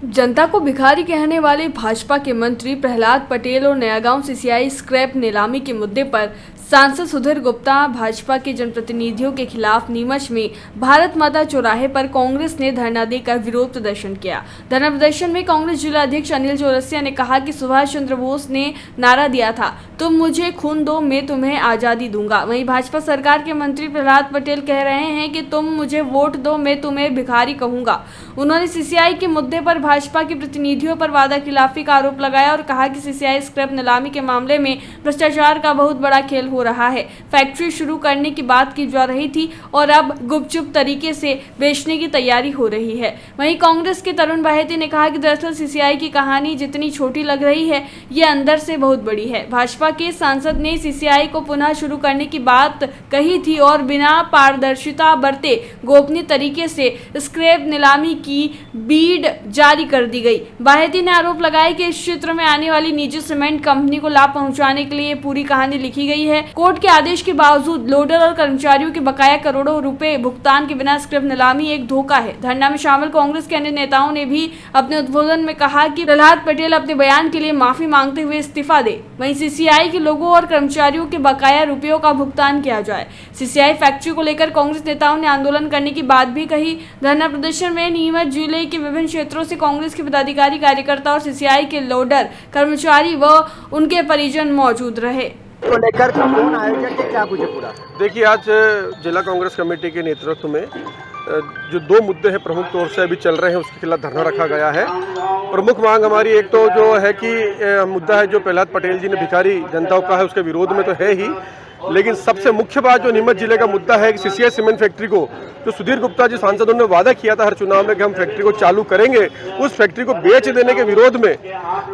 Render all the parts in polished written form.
जनता को भिखारी कहने वाले भाजपा के मंत्री प्रहलाद पटेल और नयागांव सीसीआई स्क्रैप नीलामी के मुद्दे पर सांसद सुधीर गुप्ता भाजपा के जनप्रतिनिधियों के खिलाफ नीमच में भारत माता चौराहे पर कांग्रेस ने धरना देकर विरोध प्रदर्शन किया। धरना प्रदर्शन में कांग्रेस जिला अध्यक्ष अनिल चौरसिया ने कहा कि सुभाष चंद्र बोस ने नारा दिया था, तुम मुझे खून दो मैं तुम्हें आज़ादी दूंगा। वहीं भाजपा सरकार के मंत्री प्रहलाद पटेल कह रहे हैं कि तुम मुझे वोट दो मैं तुम्हें भिखारी कहूंगा। उन्होंने सीसीआई के मुद्दे पर भाजपा के प्रतिनिधियों पर वादा खिलाफी का आरोप लगाया और कहा कि सीसीआई स्क्रैप नीलामी के मामले में भ्रष्टाचार का बहुत बड़ा खेल हो रहा है। फैक्ट्री शुरू करने की बात की जा रही थी और अब गुपचुप तरीके से बेचने की तैयारी हो रही है। वहीं कांग्रेस के तरुण बाहेती ने कहा कि दरअसल सीसीआई की कहानी जितनी छोटी लग रही है ये अंदर से बहुत बड़ी है। भाजपा के सांसद ने सीसीआई को पुनः शुरू करने की बात कही थी और बिना पारदर्शिता बरते गोपनीय तरीके से स्क्रैप नीलामी की बीड जारी कर दी गई। बाहेती ने आरोप लगाया कि इस क्षेत्र में आने वाली निजी सीमेंट कंपनी को लाभ पहुंचाने के लिए पूरी कहानी लिखी गई है। कोर्ट के आदेश के बावजूद लोडर और कर्मचारियों के बकाया करोड़ों रुपए भुगतान के बिना स्क्रैप नीलामी एक धोखा है। धरना में शामिल कांग्रेस के अन्य नेताओं ने भी अपने उद्बोधन में कहा कि प्रहलाद पटेल अपने बयान के लिए माफी मांगते हुए इस्तीफा दे, वहीं सीसीआई के लोगों और कर्मचारियों के बकाया रुपयों का भुगतान किया जाए। सीसीआई फैक्ट्री को लेकर कांग्रेस नेताओं ने आंदोलन करने की बात भी कही। धरना प्रदर्शन में नीमच जिले के विभिन्न क्षेत्रों से कांग्रेस के पदाधिकारी, कार्यकर्ता और सीसीआई के लोडर, कर्मचारी व उनके परिजन मौजूद रहे। को लेकर कौन आयोजक है, क्या कुछ पूरा? देखिए, आज जिला कांग्रेस कमेटी के नेतृत्व में जो दो मुद्दे हैं प्रमुख तौर से अभी चल रहे हैं उसके खिलाफ धरना रखा गया है। प्रमुख मांग हमारी एक तो जो है कि मुद्दा है जो प्रहलाद पटेल जी ने भिखारी जनता का है उसके विरोध में तो है ही, लेकिन सबसे मुख्य बात जो नीमच जिले का मुद्दा है कि सीसीआई सीमेंट फैक्ट्री को जो सुधीर गुप्ता जी सांसदों ने वादा किया था हर चुनाव में कि हम फैक्ट्री को चालू करेंगे, उस फैक्ट्री को बेच देने के विरोध में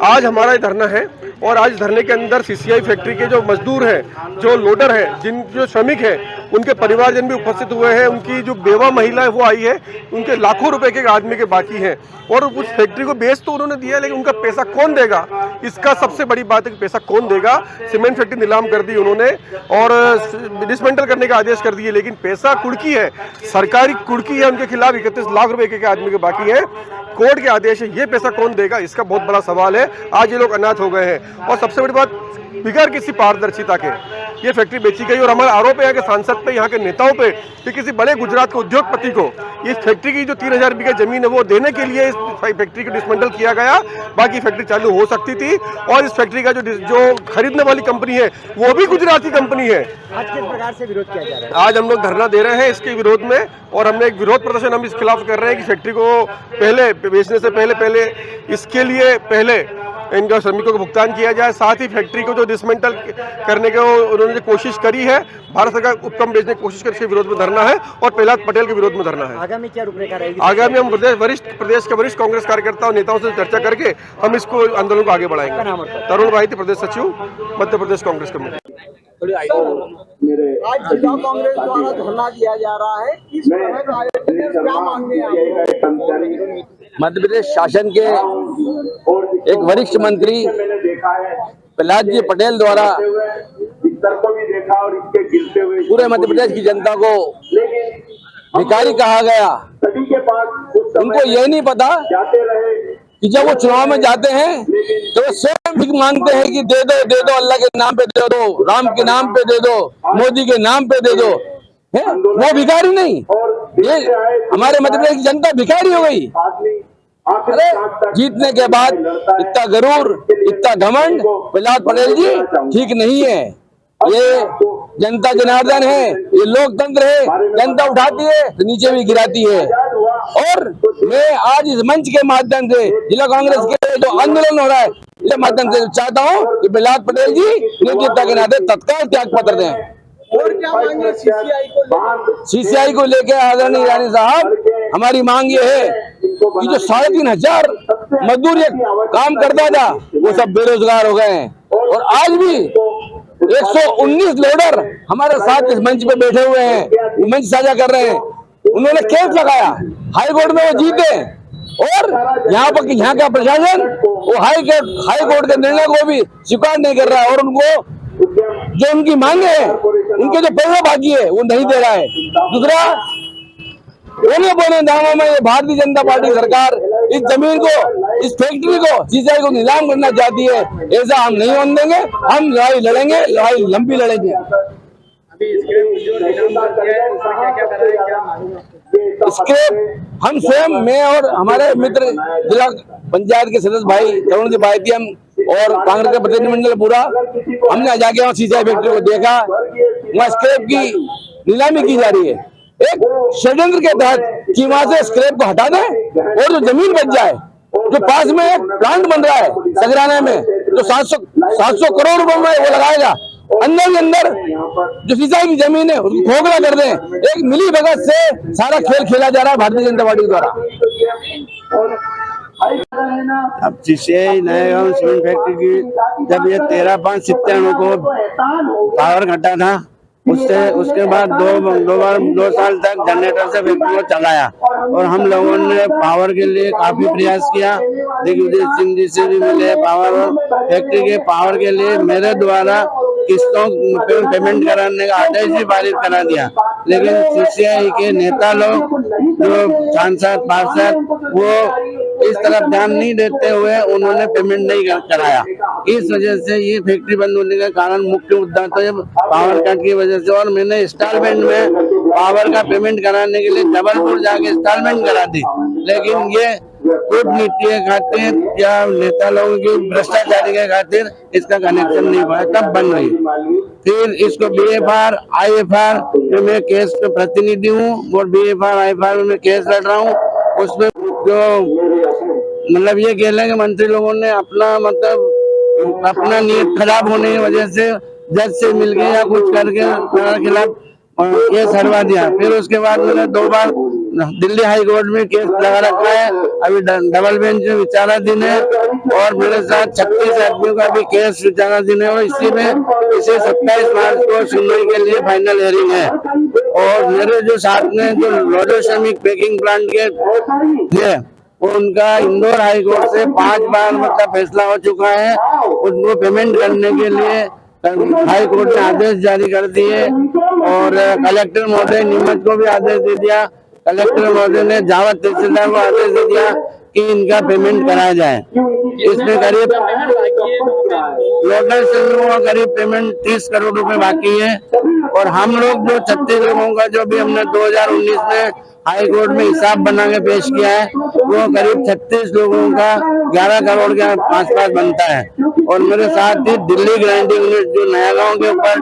आज हमारा धरना है। और आज धरने के अंदर सीसीआई फैक्ट्री के जो मजदूर हैं, जो लोडर हैं, जो श्रमिक हैं, उनके परिवारजन भी उपस्थित हुए हैं। उनकी जो बेवा महिला है वो आई है, उनके लाखों रुपए के आदमी के बाकी हैं और उस फैक्ट्री को बेच तो उन्होंने दिया, लेकिन उनका पैसा कौन देगा, इसका सबसे बड़ी बात है कि पैसा कौन देगा। सीमेंट फैक्ट्री नीलाम कर दी उन्होंने और डिसमेंटल करने का आदेश कर दिए, लेकिन पैसा कुड़की है, सरकारी कुड़की है, उनके खिलाफ 31 लाख रुपए के आदमी के बाकी है। कोर्ट के आदेश है, ये पैसा कौन देगा, इसका बहुत बड़ा सवाल है। आज ये लोग अनाथ हो गए हैं और सबसे बड़ी बात बिगैर किसी पारदर्शिता के ये फैक्ट्री बेची गई। और हमारा आरोप है यहाँ के सांसद पे, यहाँ के नेताओं पे कि किसी बड़े गुजरात के उद्योगपति को इस फैक्ट्री की जो 3000 बीघा जमीन है वो देने के लिए इस फैक्ट्री को डिसमेंटल किया गया। बाकी फैक्ट्री चालू हो सकती थी और इस फैक्ट्री का जो खरीदने वाली कंपनी है वो भी गुजराती कंपनी है। आज किस प्रकार से विरोध किया जा रहा है? आज हम लोग धरना दे रहे हैं इसके विरोध में और हमने एक विरोध प्रदर्शन हम इस खिलाफ कर रहे हैं कि फैक्ट्री को पहले बेचने से पहले इसके लिए पहले इनका श्रमिकों को भुगतान किया जाए। साथ ही फैक्ट्री को जो डिसमेंटल करने के उन्होंने जो कोशिश करी है, भारत सरकार उपक्रम बेचने की कोशिश कर इसके विरोध में धरना है और प्रहलाद पटेल के विरोध में धरना है। आगामी क्या रूपरेखा रहेगी? आगामी हम प्रदेश के वरिष्ठ कांग्रेस कार्यकर्ता और नेताओं से चर्चा करके हम इसको आंदोलन को आगे बढ़ाएंगे। तरुण बाहेती, प्रदेश सचिव, मध्य प्रदेश कांग्रेस कमेटी। आज जिला कांग्रेस द्वारा धरना दिया जा रहा है, किस तरह का आयोजन है, क्या मांगे हैं? मध्य प्रदेश शासन के एक वरिष्ठ मंत्री प्रहलाद जी पटेल द्वारा पूरे मध्य प्रदेश की जनता को भिखारी कहा गया। उनको यह नहीं पता कि जब वो चुनाव में जाते हैं तो वो स्वयं भीख मांगते हैं कि दे दो, अल्लाह के नाम पे दे दो, राम के नाम पे दे दो, मोदी के नाम पे दे दो। है वो भिखारी नहीं, ये हमारे मध्य प्रदेश की जनता भिखारी हो गई। अरे जीतने के बाद इतना गरूर, इतना घमंड प्रहलाद पटेल जी ठीक नहीं है। ये जनता जनार्दन है, ये लोकतंत्र है, जनता उठाती है तो नीचे भी गिराती है। और मैं आज इस मंच के माध्यम से जिला कांग्रेस के जो आंदोलन हो रहा है इसके माध्यम से चाहता हूँ कि प्रहलाद पटेल जी नेतृत्व के नाते तत्काल त्याग पत्र दें। और क्या मांगे सीसीआई को लेकर आदरणीय ईरानी साहब, हमारी मांग ये है कि जो 3500 मजदूर ये काम करता था वो सब बेरोजगार हो गए हैं और आज भी 119 लोडर हमारे साथ इस मंच पे बैठे हुए हैं, मंच साझा कर रहे हैं। उन्होंने केस लगाया, हाई कोर्ट में वो जीते और यहाँ का प्रशासन वो हाई कोर्ट के निर्णय को भी स्वीकार नहीं कर रहा है और उनको जो उनकी मांगे है, उनके जो पैसे बाकी है वो नहीं दे रहा है। दूसरा, कोने दामों में भारतीय जनता पार्टी सरकार इस जमीन को, इस फैक्ट्री को, सीसीआई को नीलाम करना चाहती है। ऐसा हम नहीं होने देंगे। हम लड़ाई लड़ेंगे, लड़ाई लंबी लड़ेंगे। स्क्रैप हम स्वयं, मैं और हमारे मित्र जिला पंचायत के सदस्य भाई तरुण जी भाई हम और कांग्रेस का प्रतिनिधिमंडल पूरा, हमने जाके वहाँ सीसीआई फैक्ट्री को देखा। वहाँ स्क्रैप की नीलामी की जा रही है एक षड्यंत्र के तहत कि वहाँ से स्क्रैप को हटा दें और जो जमीन बच जाए, जो पास में एक प्लांट बन रहा है सगराना में, जो 700 करोड़ रुपए में वो लगाएगा, अंदर के अंदर जो सिंचाई की जमीन है उसको खोखला कर दें। एक मिली भगत से सारा खेल खेला जा रहा है भारतीय जनता पार्टी द्वारा। अब सीसीआई नयागांव सीमेंट फैक्ट्री की जब ये 13/5/97 को पावर घटा था, उसके बाद दो साल तक जनरेटर से फैक्ट्री को चलाया और हम लोगों ने पावर के लिए काफी प्रयास किया। दिग्विजय सिंह जी से भी मिले पावर, फैक्ट्री के पावर के लिए मेरे द्वारा किस्तों पेमेंट कराने का आदेश भी पारित करा दिया, लेकिन सीसीआई के नेता लोग, जो सांसद पार्षद, वो इस तरफ ध्यान नहीं देते हुए उन्होंने पेमेंट नहीं कराया। इस वजह से ये फैक्ट्री बंद होने का कारण मुख्य मुद्दा तो ये पावर कट की वजह से, और मैंने इंस्टॉलमेंट में पावर का पेमेंट कराने के लिए जबलपुर जाके इंस्टॉलमेंट करा दी, लेकिन ये कूटनीति के खातिर या नेता लोगों की भ्रष्टाचारी के खातिर इसका कनेक्शन नहीं पाया, तब बन रही। फिर इसको BFR IFR में मैं केस पे प्रतिनिधि हूँ और BFR IFR में मैं केस लड़ रहा हूँ। उसमें जो मतलब ये कह लें कि मंत्री लोगों ने अपना नीयत खराब होने की वजह से जज से मिलके या कुछ करके मेरे खिलाफ केस हरवा दिया। फिर उसके बाद मैंने 2 बार दिल्ली हाई कोर्ट में केस लगा रखा है, अभी डबल बेंच में विचाराधीन है और मेरे साथ 36 आदमियों का भी केस विचाराधीन है और इसी में इसे 27 मार्च को सुनवाई के लिए फाइनल हियरिंग है। और मेरे जो साथ में जो लोडो श्रमिक पैकिंग प्लांट के है उनका इंदौर हाई कोर्ट से 5 बार मतलब फैसला हो चुका है। उनको पेमेंट करने के लिए हाई कोर्ट ने आदेश जारी कर दिए और कलेक्टर महोदय नीमच को भी आदेश दे दिया। कलेक्टर महोदय ने जावत तहसीलदार को आदेश दे दिया कि इनका पेमेंट कराया जाए। इसमें करीब लोडर श्रमिकों का करीब पेमेंट 30 करोड़ रुपए बाकी है और हम लोग जो 36 लोगों का जो भी हमने 2019 में हाई कोर्ट में हिसाब बना के पेश किया है वो करीब 36 लोगों का 11 करोड़ के आसपास बनता है। और मेरे साथ ही दिल्ली ग्राइंडिंग यूनिट जो नयागांव के ऊपर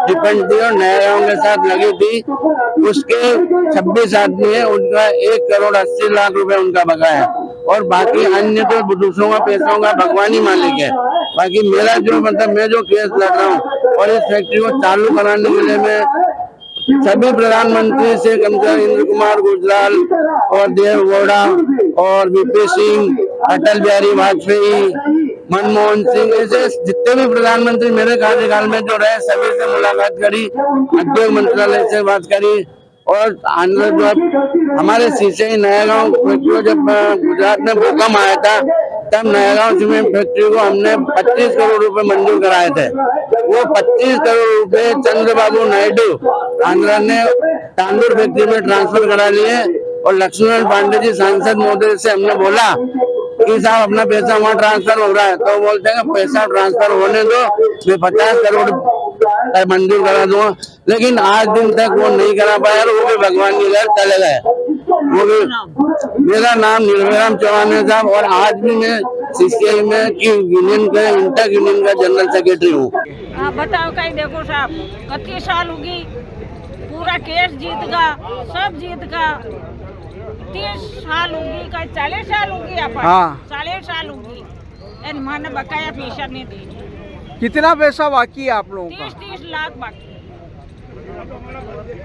डिपेंड थी और नयागांव के साथ लगी थी, उसके 26 आदमी है, उनका 1 करोड़ 80 लाख रुपए उनका बका है और बाकी अन्य तो दूसरों का पैसों का भगवानी मालिक है। बाकी मेरा जो मतलब मैं जो केस लड़ रहा हूँ और इस फैक्ट्री को चालू कराने के लिए मैं सभी प्रधानमंत्री से कम से कम इंद्र कुमार गुजराल और देव गौड़ा और VP सिंह, अटल बिहारी वाजपेयी, मनमोहन सिंह, ऐसे जितने भी प्रधानमंत्री मेरे कार्यकाल में जो रहे सभी से मुलाकात करी, उद्योग मंत्रालय से बात करी और हमारे सीसीआई नयागांव जब गुजरात में भूकंप आया था तब नयागांव सीमेंट फैक्ट्री को हमने 25 करोड़ रुपए मंजूर कराए थे। वो 25 करोड़ रुपए चंद्रबाबू नायडू आंध्रा ने तांदूर फैक्ट्री में ट्रांसफर करा लिए और लक्ष्मण पांडे जी सांसद महोदय से हमने बोला कि साहब अपना पैसा वहाँ ट्रांसफर हो रहा है, तो बोलते हैं पैसा ट्रांसफर होने दो, मैं 50 करोड़ मंजूर करा दूंगा, लेकिन आज दिन तक वो नहीं करा पाया और वो भी भगवान की घर चले गए। वो भी मेरा नाम निर्भयराम चौहान है साहब और आज भी मैं सीसीआई में की यूनियन का इंटर यूनियन का जनरल सेक्रेटरी हूँ। बताओ कहीं देखो साहब कितनी साल होगी, पूरा केस जीत गा, सब जीत गा, 30 साल होगी, कहीं 40 साल होगी, 40 साल होगी, मैंने बकाया पैसा नहीं दी। कितना पैसा बाकी है आप लोगों का? 30 लाख बाकी।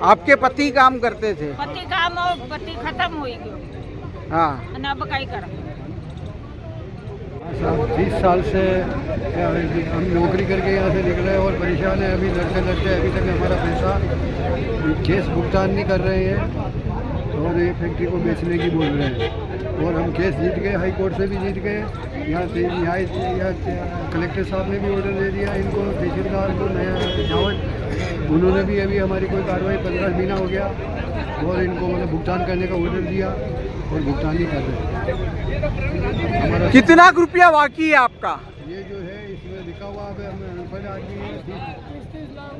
आपके पति काम करते थे? पति काम हो, पति खत्म हो गई। हाँ, ना बकाई कर 30 साल से हम नौकरी करके यहाँ से निकले और परेशान है। अभी लड़ते लड़ते अभी तक हमारा पैसा केस भुगतान नहीं कर रहे हैं और ये फैक्ट्री को बेचने की बोल रहे हैं और हम केस जीत गए, हाई कोर्ट से भी जीत गए। यहाँ कलेक्टर साहब ने भी ऑर्डर दे दिया इनको, तहसीलदार को नया जावट, उन्होंने भी अभी हमारी कोई कार्रवाई 15 महीना हो गया और इनको मतलब भुगतान करने का ऑर्डर दिया और भुगतान नहीं कर रहे। हमारा कितना रुपया बाकी है आपका? ये जो है इसमें लिखा हुआ है हमें अनपढ़ आदमी है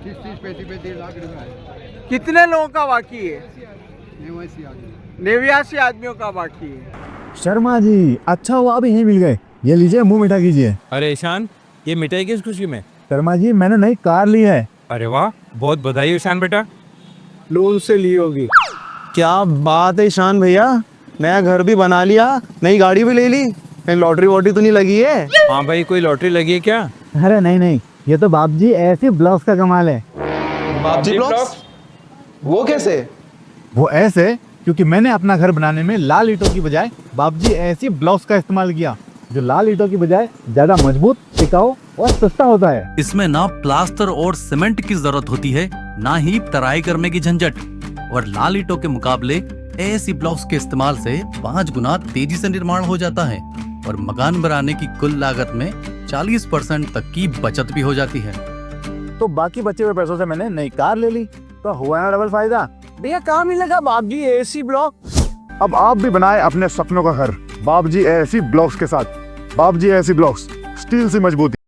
30 35 लाख रुपए है। कितने लोगों का बाकी है? निवासी आदमी 89 आदमियों का बाकी है। शर्मा जी अच्छा हुआ अभी यहीं मिल गए। ये लीजिए मुंह मीठा कीजिए। अरे ईशान, ये मिठाई किस खुशी में? शर्मा जी मैंने नई कार ली है। अरे वाह, बहुत बधाई ईशान बेटा। लोन से ली होगी। क्या बात है ईशान भैया, नया घर भी बना लिया, नई गाड़ी भी ले ली, कहीं लॉटरी वॉटरी तो नहीं लगी है? हाँ भाई, कोई लॉटरी लगी है क्या? अरे नहीं नहीं, ये तो बाप जी ऐसे ब्लॉक्स का कमाल है। बाप जी ब्लॉक्स? वो कैसे? वो ऐसे क्योंकि मैंने अपना घर बनाने में लाल ईंटों की बजाय बाप जी ऐसी ब्लॉक्स का इस्तेमाल किया जो लाल ईंटों की बजाय ज्यादा मजबूत, टिकाऊ और सस्ता होता है। इसमें ना प्लास्टर और सीमेंट की जरूरत होती है, ना ही तराई करने की झंझट, और लाल ईंटों के मुकाबले एएसी ब्लॉक्स के इस्तेमाल से 5 गुना तेजी से निर्माण हो जाता है और मकान बनाने की कुल लागत में 40% तक की बचत भी हो जाती है। तो बाकी बचे हुए पैसों से मैंने नई कार ले ली, तो हुआ ना डबल फायदा। भैया काम नहीं लगा बाप जी एसी ब्लॉक। अब आप भी बनाए अपने सपनों का घर बाप जी एसी ब्लॉक्स के साथ। बाप जी एसी ब्लॉक्स, स्टील से मजबूती।